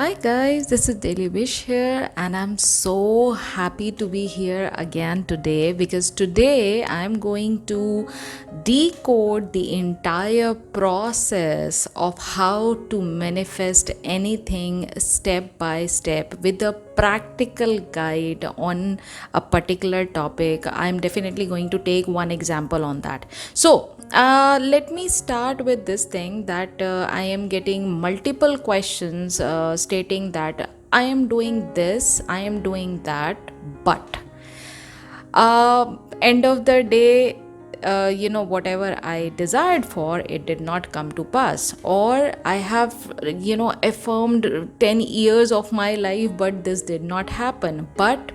Hi guys, this is Daily Wish here, and I'm so happy to be here again today because today I'm going to decode the entire process of how to manifest anything step by step with a practical guide on a particular topic. I'm definitely going to take one example on that. So, let me start with this thing that I am getting multiple questions stating that I am doing this, I am doing that, but end of the day, whatever I desired for, it did not come to pass. Or I have, affirmed 10 years of my life, but this did not happen. But.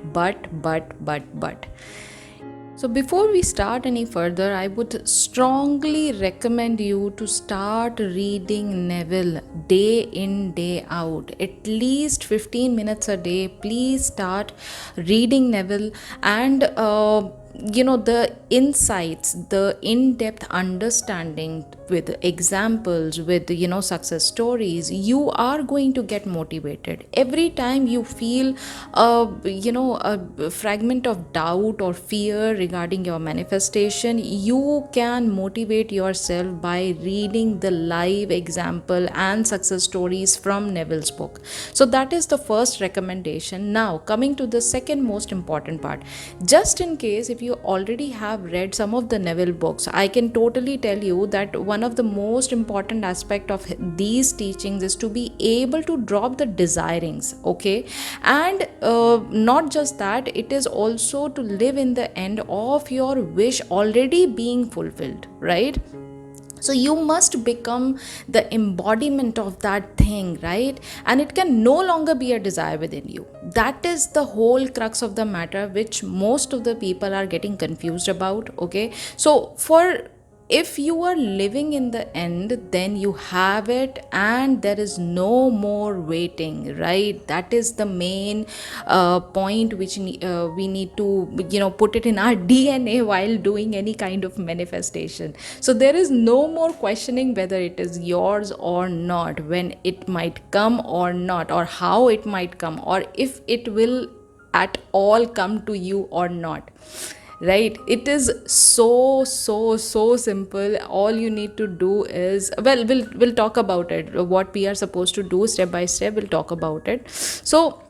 So, before we start any further, I would strongly recommend you to start reading Neville day in, day out. At least 15 minutes a day. Please start reading Neville and the insights, the in-depth understanding with examples, with success stories. You are going to get motivated every time you feel a fragment of doubt or fear regarding your manifestation. You can motivate yourself by reading the live example and success stories from Neville's book. So that is the first recommendation. Now coming to the second most important part, just in case if you already have read some of the Neville books, I can totally tell you that one of the most important aspect of these teachings is to be able to drop the desirings, okay? And not just that, it is also to live in the end of your wish already being fulfilled, right? So you must become the embodiment of that thing, right? And it can no longer be a desire within you. That is the whole crux of the matter, which most of the people are getting confused about, okay? So for if you are living in the end, then you have it and there is no more waiting, right? That is the main point which we need to put it in our DNA while doing any kind of manifestation. So there is no more questioning whether it is yours or not, when it might come or not, or how it might come, or if it will at all come to you or not, right? It is so simple. All you need to do is, well, we'll talk about it, what we are supposed to do step by step. We'll talk about it. So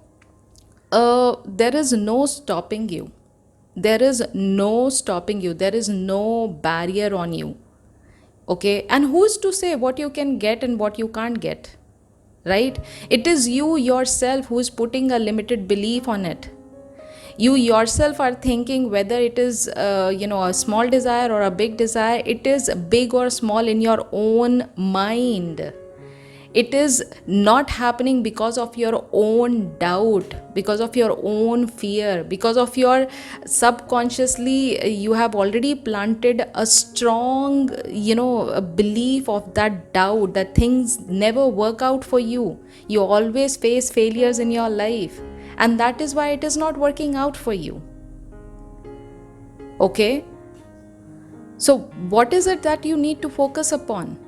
there is no stopping you. There is no stopping you. There is no barrier on you, okay? And who's to say what you can get and what you can't get, right? It is you yourself who is putting a limited belief on it. You yourself are thinking whether it is a small desire or a big desire. It is big or small in your own mind. It is not happening because of your own doubt, because of your own fear, because of your subconsciously you have already planted a strong a belief of that doubt, that things never work out for you. You always face failures in your life, and that is why it is not working out for you, okay? So what is it that you need to focus upon?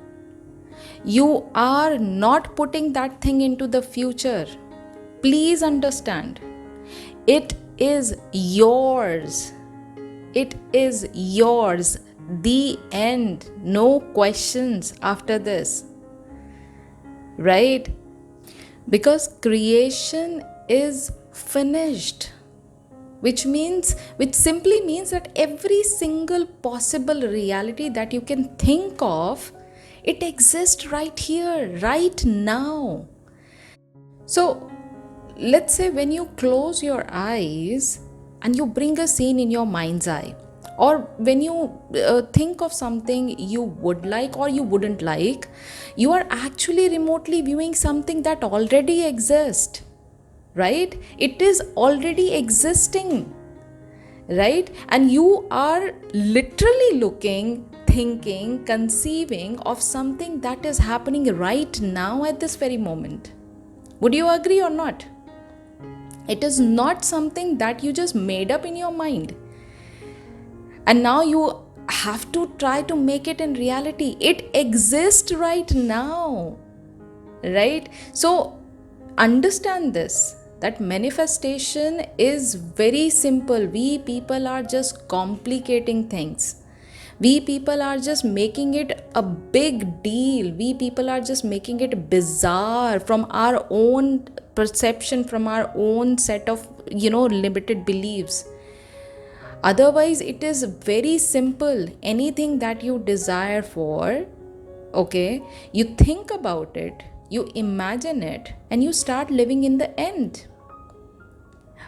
You are not putting that thing into the future. Please understand, it is yours. It is yours. The end. No questions after this, right? Because creation is finished, which simply means that every single possible reality that you can think of, it exists right here, right now. So let's say when you close your eyes and you bring a scene in your mind's eye, or when you think of something you would like or you wouldn't like, you are actually remotely viewing something that already exists, right? It is already existing, right? And you are literally looking, thinking, conceiving of something that is happening right now at this very moment. Would you agree or not? It is not something that you just made up in your mind and now you have to try to make it in reality. It exists right now, right? So understand this, that manifestation is very simple. We people are just complicating things. We people are just making it a big deal. We people are just making it bizarre from our own perception, from our own set of, limited beliefs. Otherwise, it is very simple. Anything that you desire for, okay, you think about it, you imagine it, and you start living in the end,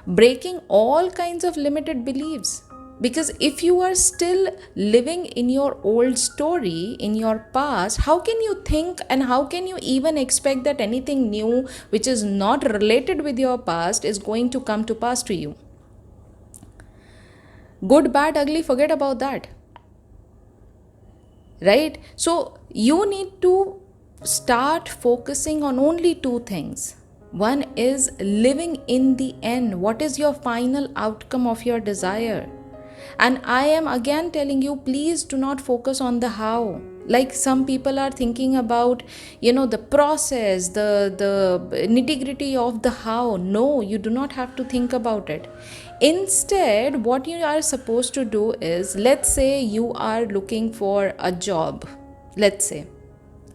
breaking all kinds of limited beliefs. Because if you are still living in your old story, in your past, how can you think and how can you even expect that anything new which is not related with your past is going to come to pass to you? Good, bad, ugly, forget about that. Right? So you need to start focusing on only two things. One is living in the end. What is your final outcome of your desire? And I am again telling you, please do not focus on the how. Like some people are thinking about, the process, the nitty-gritty of the how. No, you do not have to think about it. Instead, what you are supposed to do is, let's say you are looking for a job. Let's say,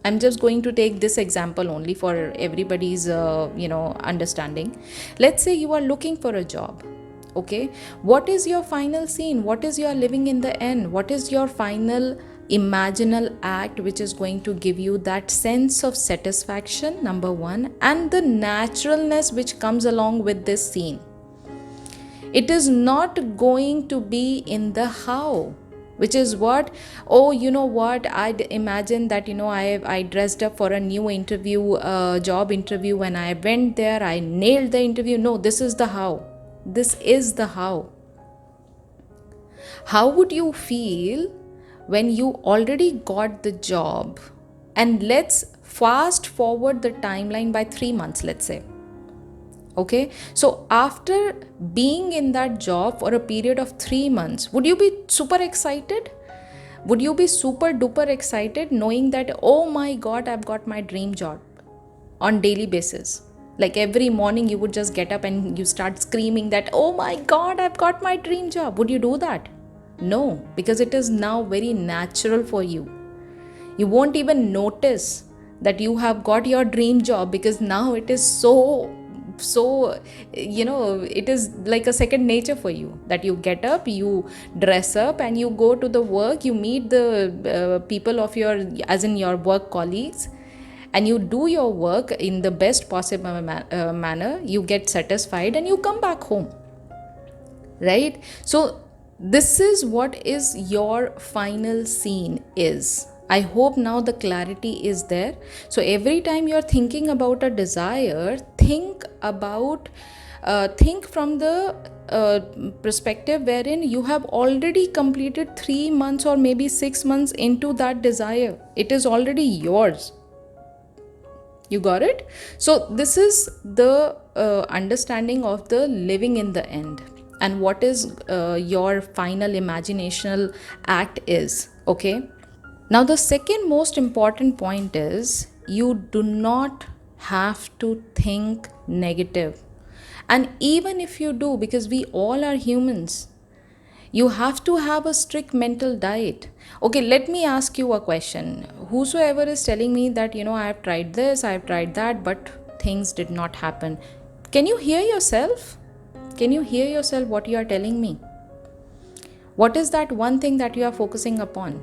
I'm just going to take this example only for everybody's understanding. Let's say you are looking for a job. Okay, what is your final scene? What is your living in the end? What is your final imaginal act which is going to give you that sense of satisfaction, number one, and the naturalness which comes along with this scene? It is not going to be in the how, which is what, oh, you know what, I'd imagine that, I dressed up for a new interview, job interview. When I went there, I nailed the interview. No, this is the how. This is the how. How would you feel when you already got the job? And let's fast forward the timeline by 3 months, let's say. Okay, so after being in that job for a period of 3 months, would you be super excited? Would you be super duper excited knowing that, oh my God, I've got my dream job on daily basis? Like every morning you would just get up and you start screaming that, oh my God, I've got my dream job. Would you do that? No, because it is now very natural for you. You won't even notice that you have got your dream job, because now it is so it is like a second nature for you, that you get up, you dress up, and you go to the work, you meet the people of your, as in your work colleagues, and you do your work in the best possible manner, you get satisfied, and you come back home. Right? So this is what is your final scene is. I hope now the clarity is there. So every time you're thinking about a desire, think from the perspective wherein you have already completed 3 months or maybe 6 months into that desire. It is already yours. You got it? So this is the understanding of the living in the end, and what is your final imaginational act is. Okay. Now, the second most important point is, you do not have to think negative. And even if you do, because we all are humans, you have to have a strict mental diet. Okay, let me ask you a question. Whosoever is telling me that, I have tried this, I have tried that, but things did not happen. Can you hear yourself? Can you hear yourself what you are telling me? What is that one thing that you are focusing upon?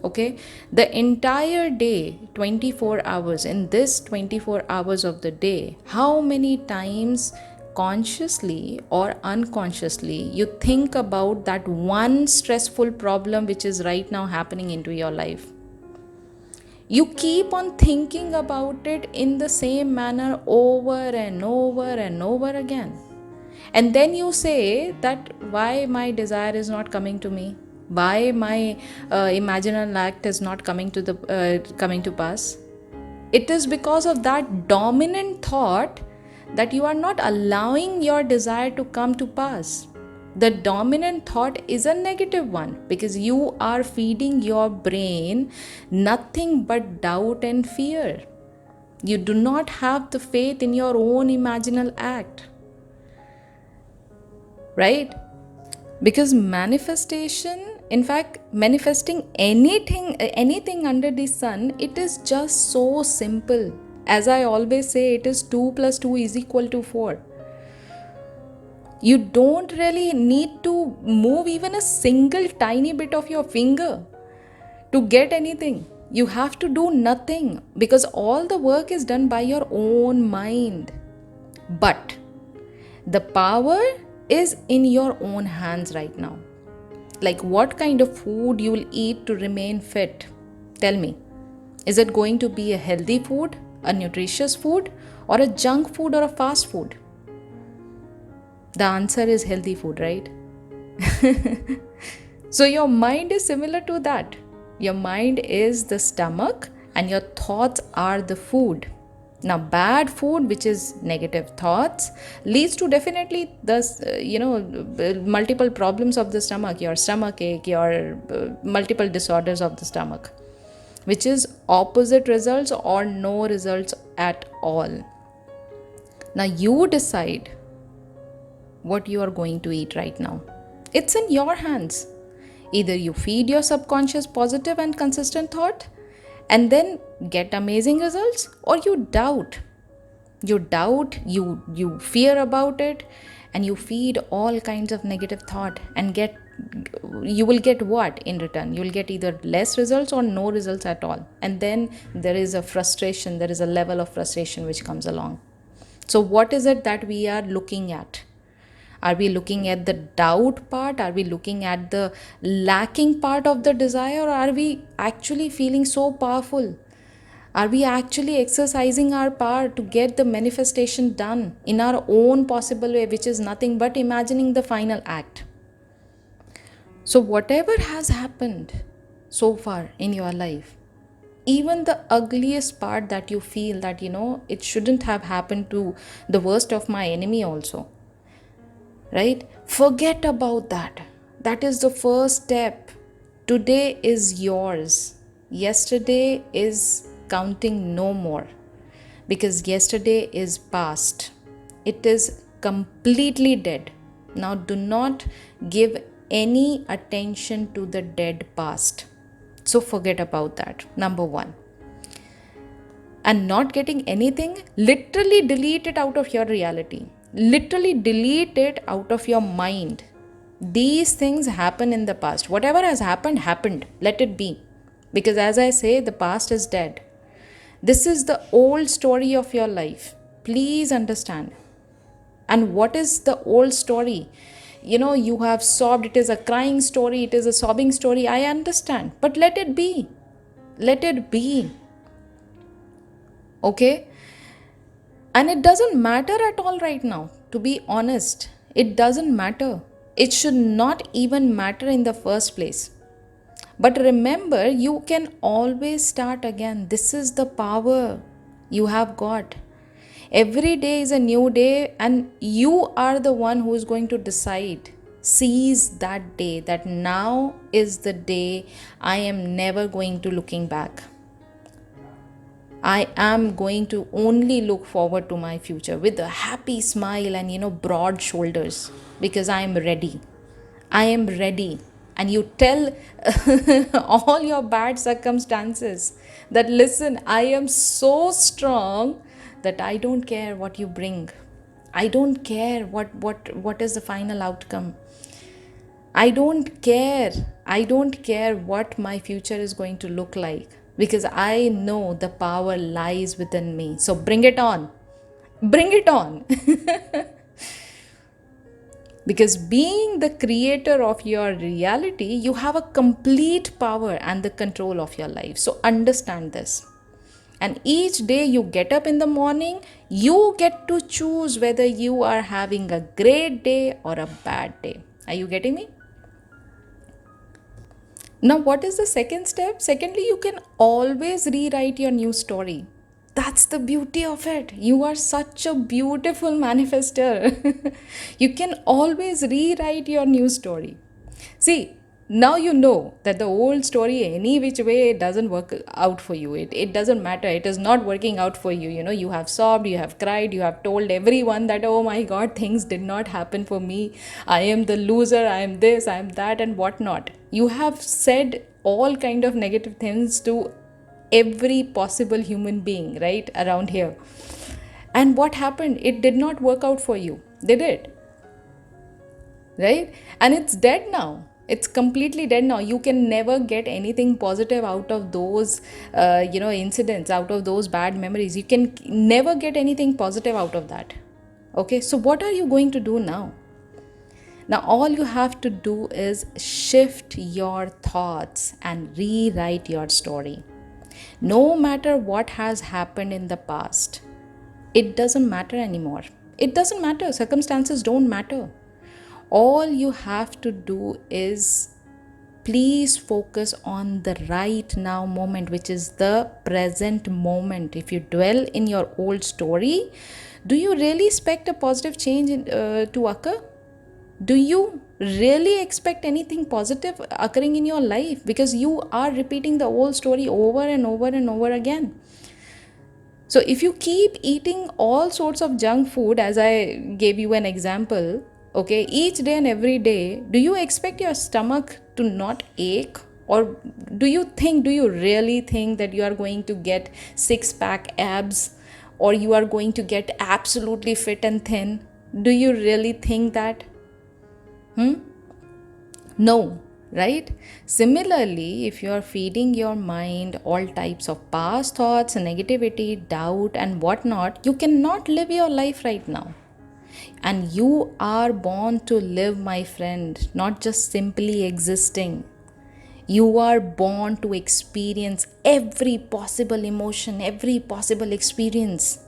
Okay, the entire day, 24 hours, in this 24 hours of the day, how many times consciously or unconsciously you think about that one stressful problem which is right now happening into your life? You keep on thinking about it in the same manner over and over and over again. And then you say that, why my desire is not coming to me? Why my imaginal act is not coming to pass? It is because of that dominant thought that you are not allowing your desire to come to pass. The dominant thought is a negative one, because you are feeding your brain nothing but doubt and fear. You do not have the faith in your own imaginal act, right? Because manifestation, in fact, manifesting anything under the sun, it is just so simple. As I always say, it is 2 plus 2 is equal to 4. You don't really need to move even a single tiny bit of your finger to get anything. You have to do nothing because all the work is done by your own mind. But the power is in your own hands right now. Like what kind of food you will eat to remain fit? Tell me. Is it going to be a healthy food, a nutritious food, or a junk food or a fast food? The answer is healthy food, right? So your mind is similar to that. Your mind is the stomach and your thoughts are the food. Now, bad food, which is negative thoughts, leads to definitely multiple problems of the stomach, your stomach ache, your multiple disorders of the stomach, which is opposite results or no results at all. Now, you decide what you are going to eat right now. It's in your hands. Either you feed your subconscious positive and consistent thought and then get amazing results, or you doubt. You fear about it, and you feed all kinds of negative thought and you will get what in return? You will get either less results or no results at all. And then there is a frustration, there is a level of frustration which comes along. So what is it that we are looking at? Are we looking at the doubt part? Are we looking at the lacking part of the desire? Or are we actually feeling so powerful? Are we actually exercising our power to get the manifestation done in our own possible way, which is nothing but imagining the final act? So whatever has happened so far in your life, even the ugliest part that you feel that, it shouldn't have happened to the worst of my enemy also, right? Forget about that. That is the first step. Today is yours. Yesterday is counting no more, because yesterday is past. It is completely dead. Now do not give any attention to the dead past. So forget about that. Number 1. And not getting anything, literally delete it out of your reality. Literally delete it out of your mind. These things happen in the past. Whatever has happened, happened. Let it be. Because as I say, the past is dead. This is the old story of your life. Please understand. And what is the old story? You have sobbed. It is a crying story. It is a sobbing story. I understand. But let it be. Let it be. Okay? And it doesn't matter at all right now. To be honest, it doesn't matter. It should not even matter in the first place. But remember, you can always start again. This is the power you have got. Every day is a new day, and you are the one who is going to decide. Seize that day, that now is the day I am never going to looking back. I am going to only look forward to my future with a happy smile and broad shoulders, because I am ready. I am ready. And you tell all your bad circumstances that, listen, I am so strong that I don't care what you bring. I don't care what is the final outcome. I don't care. I don't care what my future is going to look like, because I know the power lies within me. So bring it on. Bring it on. Because being the creator of your reality, you have a complete power and the control of your life. So understand this. And each day you get up in the morning, you get to choose whether you are having a great day or a bad day. Are you getting me? Now, what is the second step? Secondly, you can always rewrite your new story. That's the beauty of it. You are such a beautiful manifester. You can always rewrite your new story. See, Now you know that the old story, any which way, it doesn't work out for you. It doesn't matter. It is not working out for you. You know, you have sobbed, you have cried, you have told everyone that, oh my God, things did not happen for me. I am the loser, I am this, I am that, and whatnot. You have said all kind of negative things to every possible human being, right, around here. And what happened? It did not work out for you, did it? Right? And it's dead now. It's completely dead now. You can never get anything positive out of those incidents, out of those bad memories. You can never get anything positive out of that. Okay, so what are you going to do now? Now all you have to do is shift your thoughts and rewrite your story. No matter what has happened in the past, it doesn't matter anymore. It doesn't matter. Circumstances don't matter. All you have to do is please focus on the right now moment, which is the present moment. If you dwell in your old story, do you really expect a positive change to occur? Do you really expect anything positive occurring in your life? Because you are repeating the old story over and over and over again. So if you keep eating all sorts of junk food, as I gave you an example, okay, each day and every day, do you expect your stomach to not ache? Or do you really think that you are going to get six-pack abs, or you are going to get absolutely fit and thin? Do you really think that? No, right? Similarly, if you are feeding your mind all types of past thoughts, negativity, doubt, and whatnot, you cannot live your life right now. And you are born to live, my friend, not just simply existing. You are born to experience every possible emotion, every possible experience.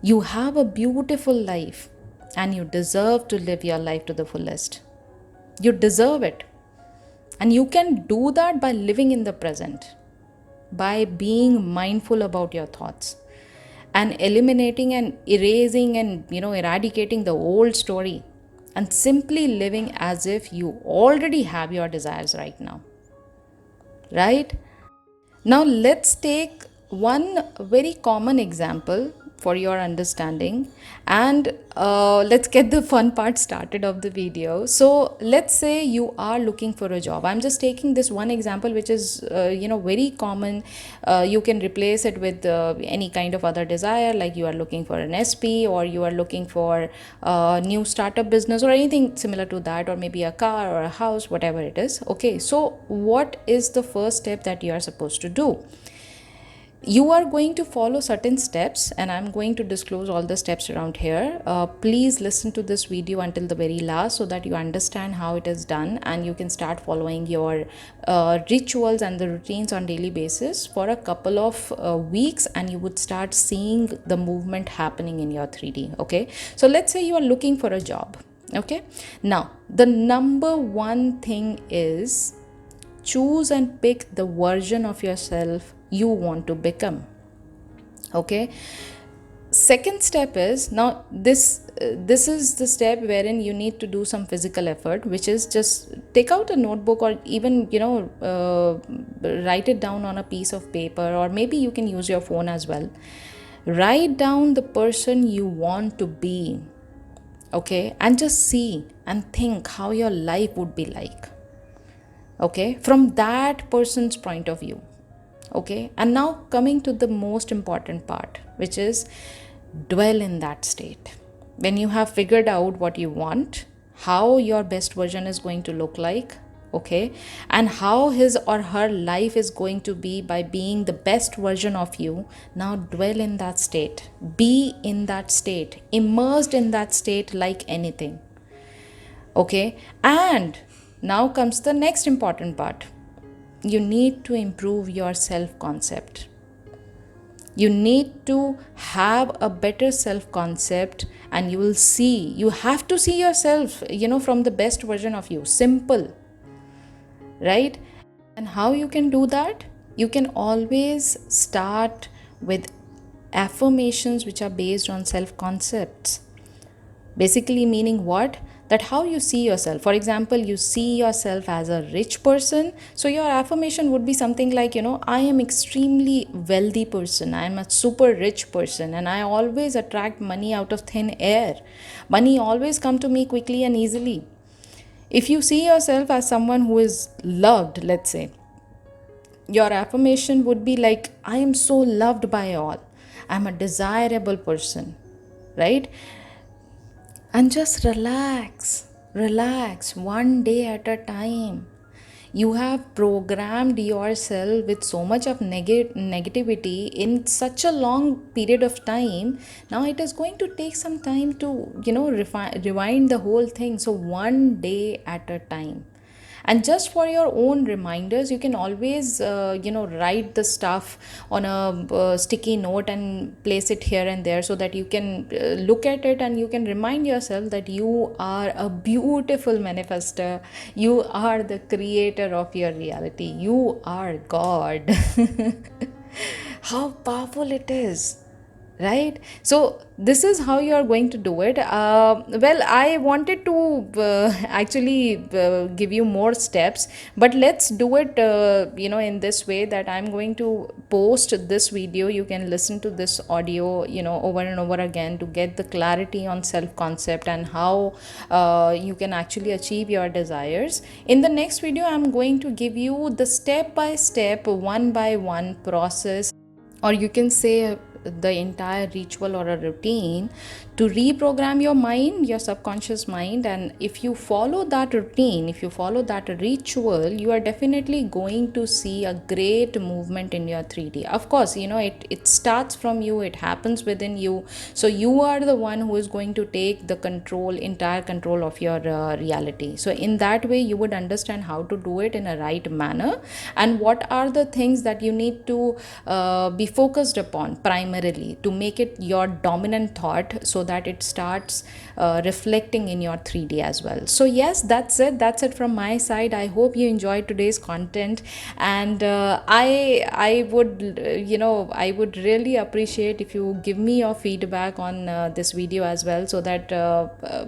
You have a beautiful life and you deserve to live your life to the fullest. You deserve it. And you can do that by living in the present, by being mindful about your thoughts and eliminating and erasing and eradicating the old story and simply living as if you already have your desires right now. Right? Now, let's take one very common example for your understanding, and let's get the fun part started of the video. So, let's say you are looking for a job. I'm just taking this one example, which is very common. You can replace it with any kind of other desire, like you are looking for an SP, or you are looking for a new startup business, or anything similar to that, or maybe a car or a house, whatever it is. Okay, so what is the first step that you are supposed to do? You are going to follow certain steps, and I'm going to disclose all the steps around here. Please listen to this video until the very last so that you understand how it is done, and you can start following your rituals and the routines on daily basis for a couple of weeks, and you would start seeing the movement happening in your 3D. Okay, so let's say you are looking for a job. Okay, now the number one thing is choose and pick the version of yourself you want to become. Okay, second step is, now this is the step wherein you need to do some physical effort, which is just take out a notebook, or even write it down on a piece of paper, or maybe you can use your phone as well. Write down the person you want to be. Okay, and just see and think how your life would be like, okay, from that person's point of view. Okay, and now coming to the most important part, which is dwell in that state. When you have figured out what you want, how your best version is going to look like, okay, and how his or her life is going to be by being the best version of you, now dwell in that state, be in that state, immersed in that state like anything. Okay, and now comes the next important part. You need to improve your self-concept. You need to have a better self-concept, and you have to see yourself, from the best version of you. Simple, right? And how you can do that? You can always start with affirmations which are based on self-concepts. Basically meaning what? that how you see yourself. For example, you see yourself as a rich person, so your affirmation would be something like, I am extremely wealthy person, I am a super rich person, and I always attract money out of thin air. Money always come to me quickly and easily. If you see yourself as someone who is loved, let's say, your affirmation would be like, I am so loved by all, I'm a desirable person, right? And just relax one day at a time. You have programmed yourself with so much of negativity in such a long period of time. Now it is going to take some time to rewind the whole thing. So one day at a time. And just for your own reminders, you can always write the stuff on a sticky note and place it here and there, so that you can look at it and you can remind yourself that you are a beautiful manifester. You are the creator of your reality. You are God. How powerful it is, right? So this is how you are going to do it. Well, I wanted to actually give you more steps, but let's do it in this way, that I'm going to post this video. You can listen to this audio over and over again to get the clarity on self concept and how you can actually achieve your desires. In the next video, I'm going to give you the step by step, one by one process, or you can say the entire ritual or a routine to reprogram your mind, your subconscious mind. And if you follow that routine, if you follow that ritual, you are definitely going to see a great movement in your 3D. Of course, it starts from you, it happens within you. So you are the one who is going to take the entire control of your reality. So in that way, you would understand how to do it in a right manner, and what are the things that you need to be focused upon primarily to make it your dominant thought, so that it starts reflecting in your 3D as well. So yes, that's it from my side. I hope you enjoyed today's content, and I would I would really appreciate if you give me your feedback on this video as well, so that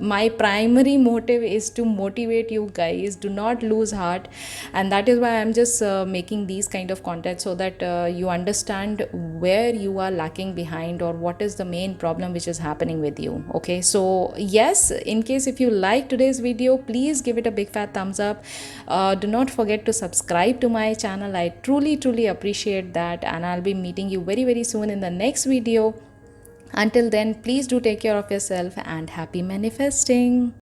my primary motive is to motivate you guys. Do not lose heart, and that is why I'm just making these kind of content, so that you understand where you are lacking behind, or what is the main problem which is happening with you. Okay, so yes, in case if you like today's video, please give it a big fat thumbs up. Do not forget to subscribe to my channel. I truly appreciate that, and I'll be meeting you very soon in the next video. Until then, please do take care of yourself, and happy manifesting.